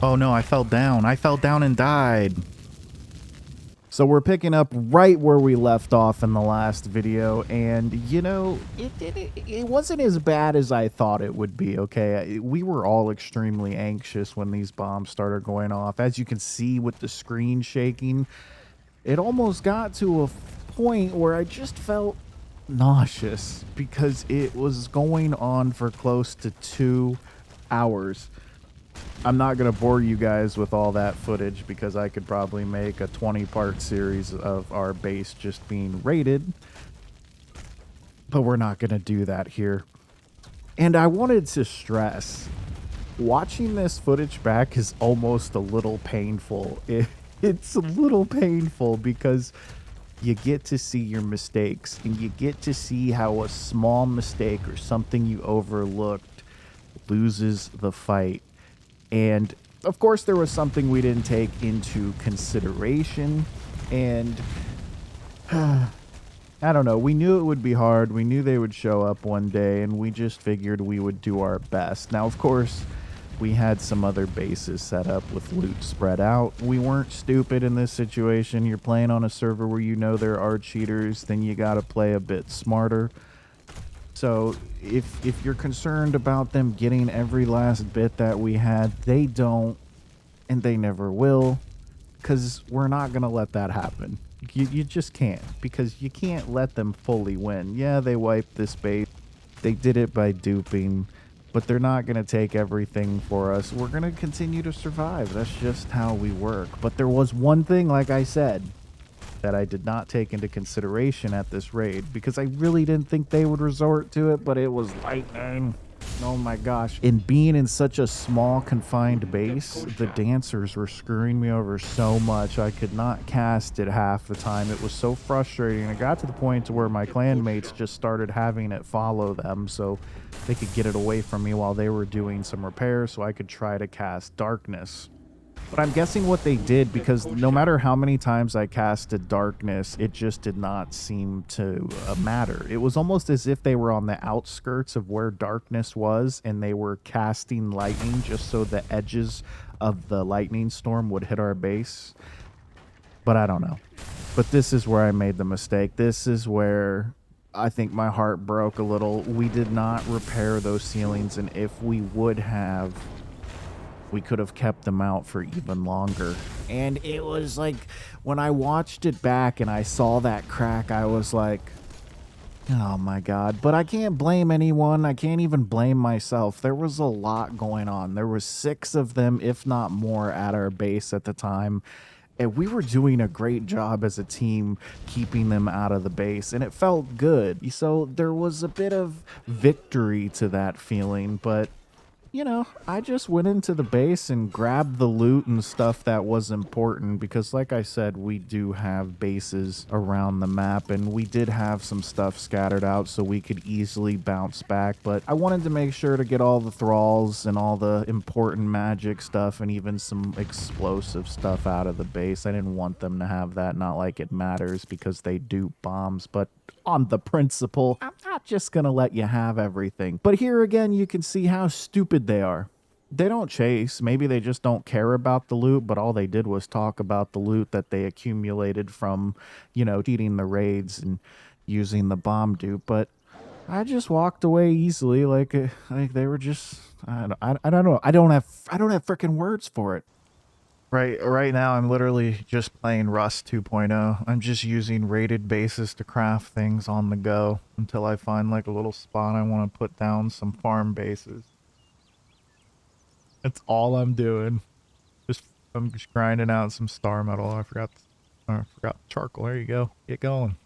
Oh no, I fell down. I fell down and died. So we're picking up right where we left off in the last video, and you know, it wasn't as bad as I thought it would be, okay? We were all extremely anxious when these bombs started going off. As you can see with the screen shaking, it almost got to a point where I just felt nauseous because it was going on for close to 2 hours. I'm not going to bore you guys with all that footage because I could probably make a 20-part series of our base just being raided, but we're not going to do that here. And I wanted to stress, watching this footage back is almost a little painful. It's a little painful because you get to see your mistakes and you get to see how a small mistake or something you overlooked loses the fight. And of course, there was something we didn't take into consideration. And I don't know. We knew it would be hard. We knew they would show up one day, and we just figured we would do our best. Now, of course, we had some other bases set up with loot spread out. We weren't stupid in this situation. You're playing on a server where you know there are cheaters, then you got to play a bit smarter. So if you're concerned about them getting every last bit that we had, they don't, and they never will, because we're not going to let that happen. You just can't, because you can't let them fully win. Yeah, they wiped this base. They did it by duping, but they're not going to take everything for us. We're going to continue to survive. That's just how we work. But there was one thing, like I said, that I did not take into consideration at this raid because I really didn't think they would resort to it, but it was lightning. Oh my gosh. And being in such a small confined base, the dancers were screwing me over so much I could not cast it half the time. It was so frustrating. It got to the point to where my clanmates just started having it follow them so they could get it away from me while they were doing some repairs so I could try to cast darkness. But I'm guessing what they did, because no matter how many times I casted darkness, it just did not seem to matter. It was almost as if they were on the outskirts of where darkness was, and they were casting lightning just so the edges of the lightning storm would hit our base. But I don't know. But this is where I made the mistake. This is where I think my heart broke a little. We did not repair those ceilings, and if we would have, we could have kept them out for even longer. And it was like, when I watched it back and I saw that crack, I was like, oh my God. But I can't blame anyone. I can't even blame myself. There was a lot going on. There was 6 of them, if not more, at our base at the time. And we were doing a great job as a team keeping them out of the base, and it felt good. So there was a bit of victory to that feeling, but you know, I just went into the base and grabbed the loot and stuff that was important because, like I said, we do have bases around the map and we did have some stuff scattered out so we could easily bounce back. But I wanted to make sure to get all the thralls and all the important magic stuff and even some explosive stuff out of the base. I didn't want them to have that, not like it matters because they do bombs, but on the principle, I'm not just gonna let you have everything. But here again, you can see how stupid they are. They don't chase. Maybe they just don't care about the loot, but all they did was talk about the loot that they accumulated from, you know, cheating the raids and using the bomb dupe. But I just walked away easily, like they were just, I don't know. I don't have freaking words for it. Right now, I'm literally just playing Rust 2.0. I'm just using rated bases to craft things on the go until I find like a little spot I want to put down some farm bases. That's all I'm doing. I'm just grinding out some star metal. I forgot charcoal. There you go. Get going.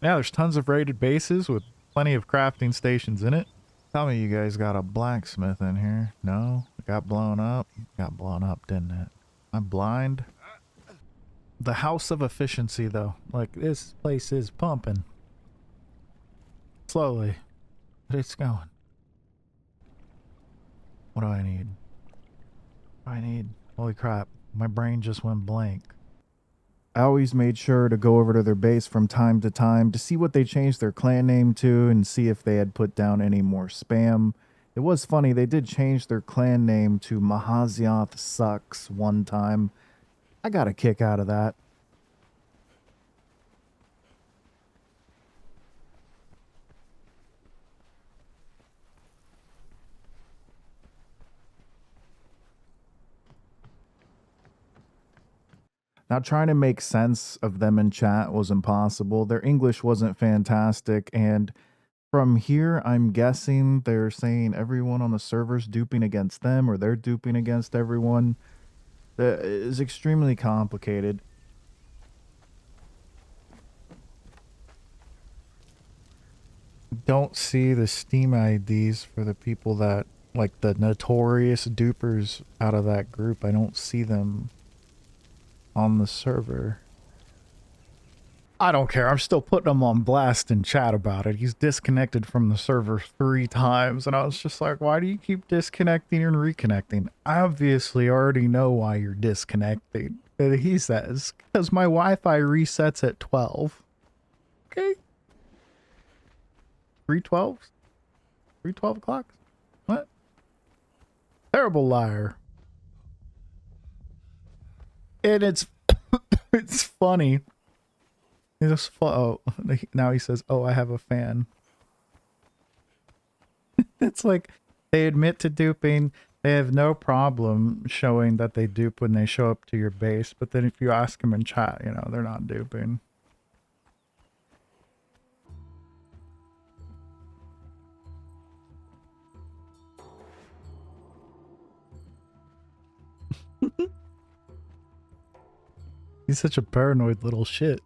Yeah, there's tons of rated bases with plenty of crafting stations in it. Tell me you guys got a blacksmith in here. No? It got blown up? Got blown up, didn't it? I'm blind. The house of efficiency, though. Like, this place is pumping. Slowly. But it's going. What do I need? What do I need? Holy crap. My brain just went blank. I always made sure to go over to their base from time to time to see what they changed their clan name to and see if they had put down any more spam. It was funny, they did change their clan name to Mahazioth Sucks one time. I got a kick out of that. Now, trying to make sense of them in chat was impossible. Their English wasn't fantastic, and from here, I'm guessing they're saying everyone on the server's duping against them, or they're duping against everyone. That is extremely complicated. Don't see the Steam IDs for the people that, like the notorious dupers out of that group. I don't see them on the server. I don't care. I'm still putting him on blast in chat about it. He's disconnected from the server 3 times, and I was just like, why do you keep disconnecting and reconnecting? I obviously already know why you're disconnecting. And he says, because my Wi-Fi resets at 12. Okay. 3:12? 3:12 o'clock? What? Terrible liar. And it's it's funny. He just oh, now he says, "Oh, I have a fan." It's like they admit to duping. They have no problem showing that they dupe when they show up to your base, but then if you ask them in chat, you know, they're not duping. He's such a paranoid little shit.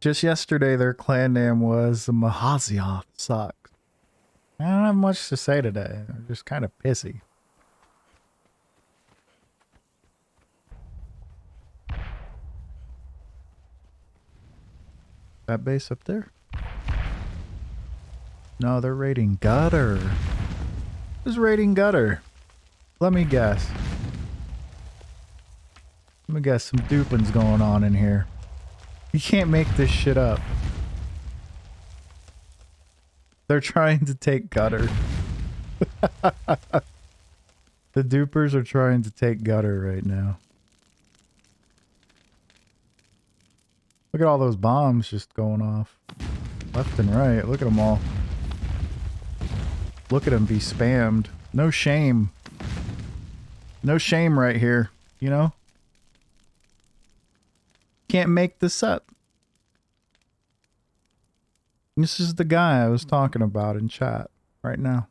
Just yesterday, their clan name was Mahazioth Sucks. I don't have much to say today. I'm just kind of pissy. That base up there? No, they're raiding Gutter. Who's raiding Gutter? Let me guess. Let me guess, some duping's going on in here. You can't make this shit up. They're trying to take Gutter. The dupers are trying to take Gutter right now. Look at all those bombs just going off. Left and right. Look at them all. Look at them be spammed. No shame. No shame right here, you know? Can't make this up. This is the guy I was talking about in chat right now.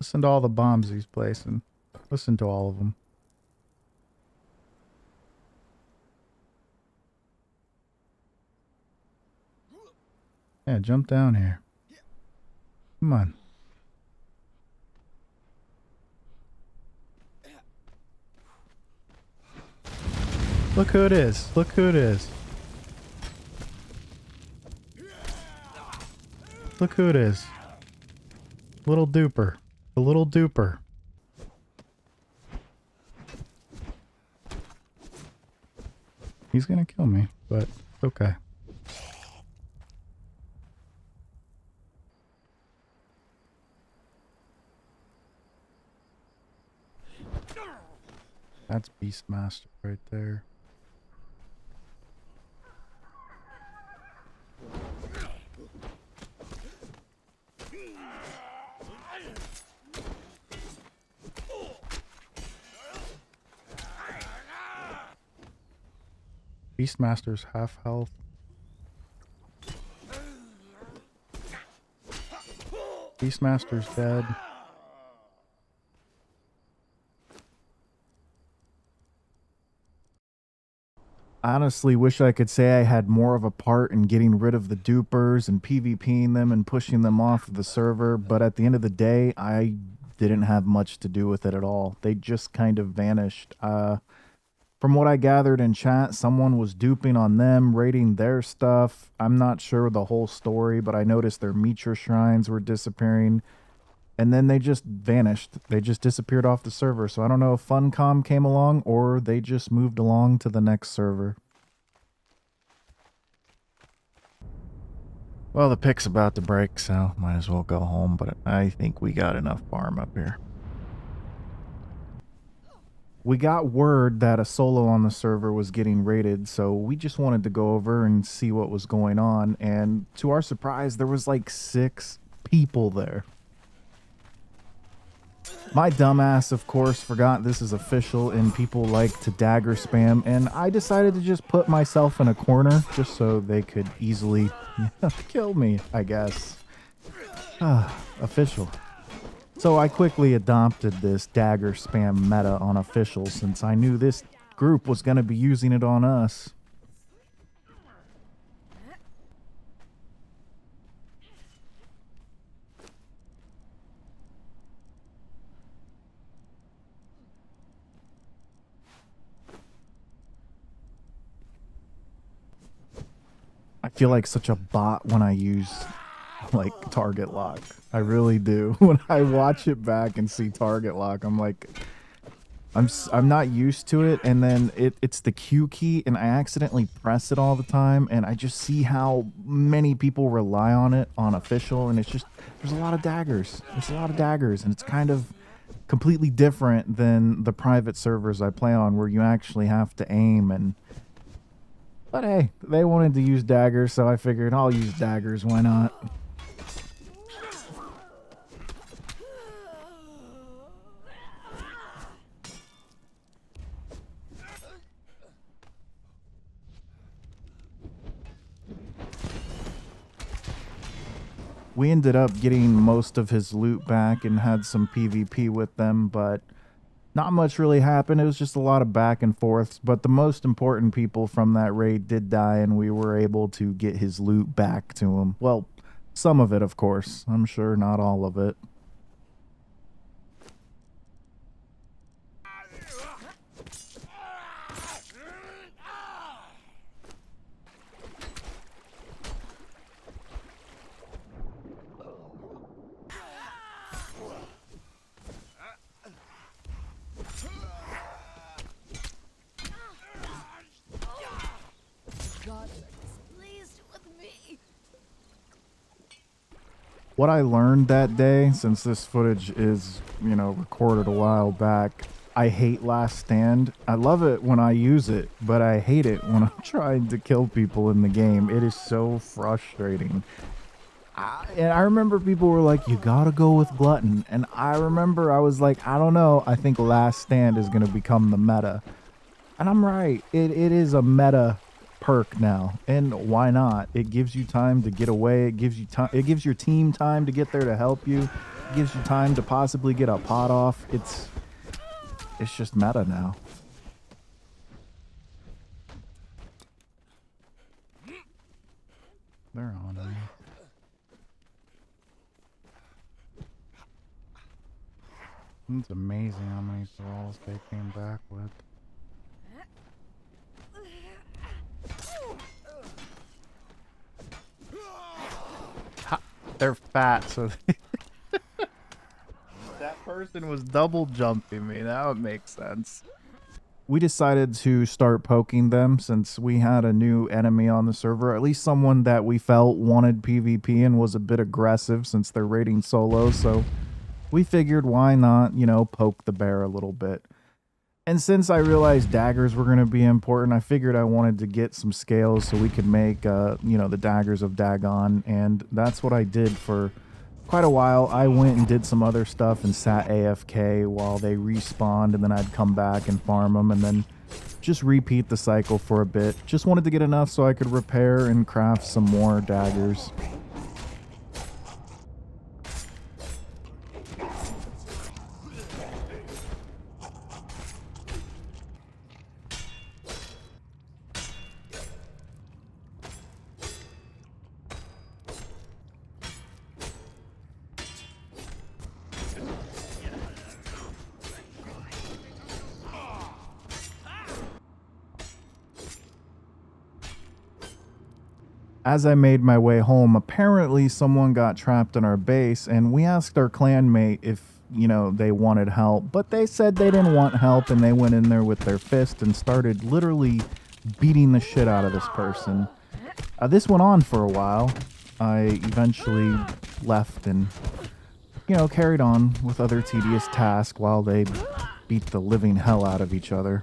Listen to all the bombs he's placing. Listen to all of them. Yeah, jump down here. Come on. Look who it is. Look who it is. Look who it is. Little duper. The little duper. He's gonna kill me, but okay. That's Beastmaster right there. Beastmaster's half health. Beastmaster's dead. I honestly wish I could say I had more of a part in getting rid of the dupers and PvPing them and pushing them off of the server, but at the end of the day, I didn't have much to do with it at all. They just kind of vanished. From what I gathered in chat, someone was duping on them, raiding their stuff. I'm not sure the whole story, but I noticed their Mitra shrines were disappearing. and then they just vanished. They just disappeared off the server. So I don't know if Funcom came along or they just moved along to the next server. Well, the pick's about to break, so might as well go home, but I think we got enough farm up here. We got word that a solo on the server was getting raided, so we just wanted to go over and see what was going on, and to our surprise, there was like 6 people there. My dumbass, of course, forgot this is official and people like to dagger spam, and I decided to just put myself in a corner just so they could easily kill me, I guess. Official. So I quickly adopted this dagger spam meta on official since I knew this group was going to be using it on us. I feel like such a bot when I use like target lock. I really do. When I watch it back and see target lock, I'm like, I'm not used to it, and then it's the Q key and I accidentally press it all the time, and I just see how many people rely on it on official, and it's just, there's a lot of daggers. There's a lot of daggers, and it's kind of completely different than the private servers I play on where you actually have to aim. And but hey, they wanted to use daggers, so I figured I'll use daggers, why not? We ended up getting most of his loot back and had some PvP with them, but not much really happened. It was just a lot of back and forths, but the most important people from that raid did die, and we were able to get his loot back to him. Well, some of it, of course. I'm sure not all of it. What I learned that day, since this footage is, you know, recorded a while back, I hate Last Stand. I love it when I use it, but I hate it when I'm trying to kill people in the game. It is so frustrating. And I remember people were like, you gotta go with Glutton. And I remember I was like, I don't know. I think Last Stand is going to become the meta. And I'm right. It is a meta perk now, and why not? It gives you time to get away. It gives you time. It gives your team time to get there to help you. It gives you time to possibly get a pot off. It's just meta now. They're on me. It's amazing how many thralls they came back with. They're fat, so that person was double jumping me. Now it makes sense. We decided to start poking them since we had a new enemy on the server, at least someone that we felt wanted PvP and was a bit aggressive since they're raiding solo. So we figured, why not, you know, poke the bear a little bit. And since I realized daggers were going to be important, I figured I wanted to get some scales so we could make, you know, the daggers of Dagon. And that's what I did for quite a while. I went and did some other stuff and sat AFK while they respawned, and then I'd come back and farm them and then just repeat the cycle for a bit. Just wanted to get enough so I could repair and craft some more daggers. As I made my way home, apparently someone got trapped in our base, and we asked our clanmate if, they wanted help, but they said they didn't want help, and they went in there with their fist and started literally beating the shit out of this person. This went on for a while. I eventually left and, carried on with other tedious tasks while they beat the living hell out of each other.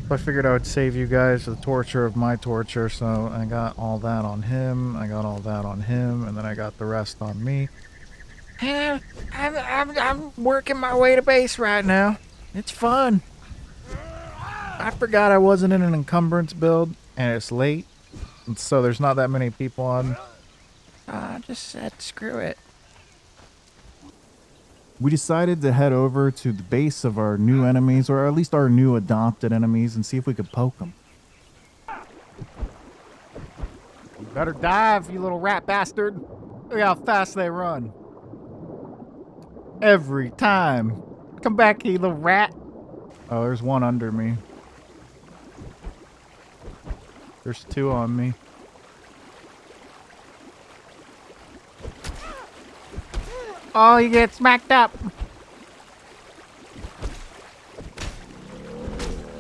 I figured I would save you guys the torture of my torture, so I got all that on him, I got all that on him, and then I got the rest on me. And I'm working my way to base right now. It's fun. I forgot I wasn't in an encumbrance build, and it's late, and so there's not that many people on. I just said screw it. We decided to head over to the base of our new enemies, or at least our new adopted enemies, and see if we could poke them. You better dive, you little rat bastard. Look how fast they run. Every time. Come back here, you little rat. Oh, there's one under me. There's two on me. Oh, you get smacked up.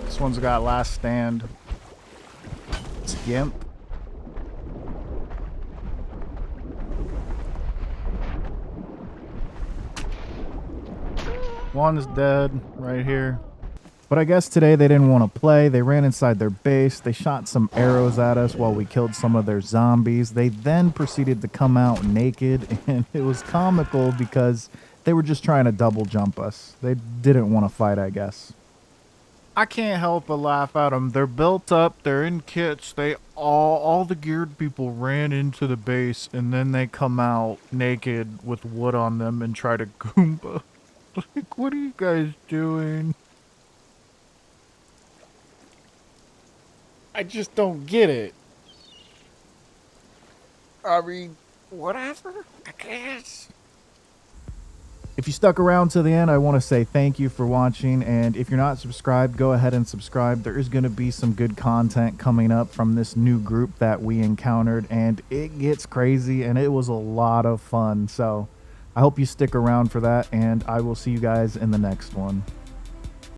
This one's got last stand. It's Gimp. One's dead right here. But I guess today they didn't want to play. They ran inside their base. They shot some arrows at us while we killed some of their zombies. They then proceeded to come out naked, and it was comical because they were just trying to double jump us. They didn't want to fight, I guess. I can't help but laugh at them. They're built up. They're in kits. All the geared people ran into the base, and then they come out naked with wood on them and try to Goomba. Like, what are you guys doing? I just don't get it. I mean, whatever, I guess. If you stuck around to the end, I want to say thank you for watching, and if you're not subscribed, go ahead and subscribe. There is going to be some good content coming up from this new group that we encountered, and it gets crazy, and it was a lot of fun. So I hope you stick around for that, and I will see you guys in the next one.